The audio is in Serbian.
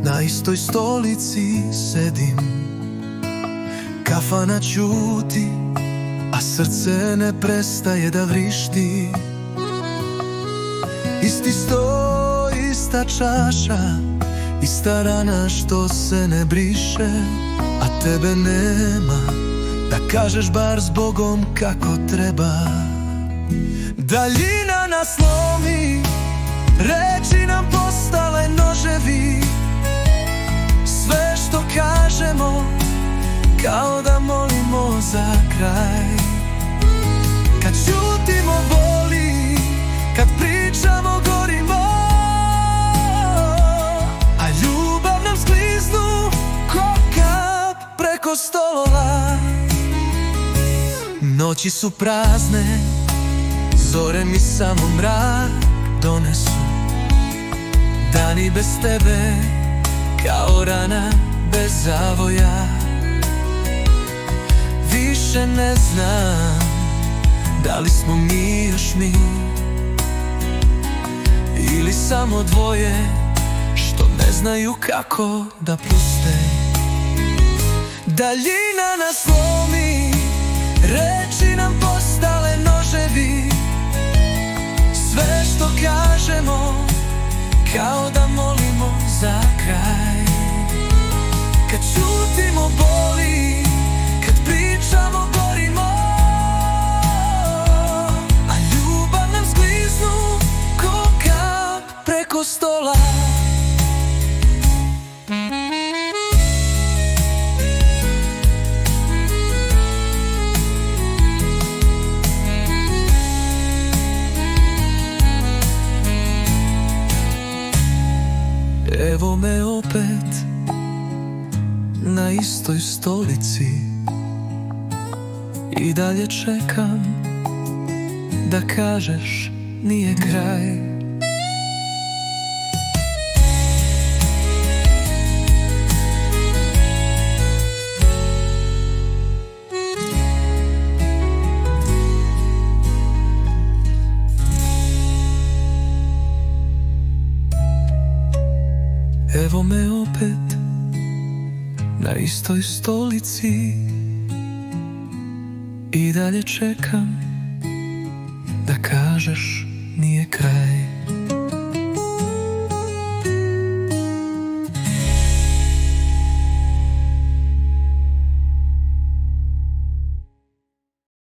Na istoj stolici sedim, kafana ćuti, a srce ne prestaje da vrišti. Isti sto, ista čaša, ista rana što se ne briše, a tebe nema, da kažeš bar s Bogom kako treba. Daljina nas lomi, reči nam postale noževi, sve što kažemo kao da molimo za kraj. Kad ćutimo boli, kad pričamo gorimo, a ljubav nam skliznu ko kap preko stolova. Noći su prazne, zore mi samo mrak donesu. Dani bez tebe kao rana bez zavoja. Više ne znam da li smo mi još mi, ili samo dvoje što ne znaju kako da puste. Daljina nas lomi, reči nam postale noževi, sve što kažemo kao da molimo za kraj. Kad ćutimo boli, kad pričamo gorimo, a ljubav nam skliznu ko kap preko stola. Evo me opet na istoj stolici, i dalje čekam da kažeš nije kraj. Evo me opet na istoj stolici, i dalje čekam da kažeš nije kraj.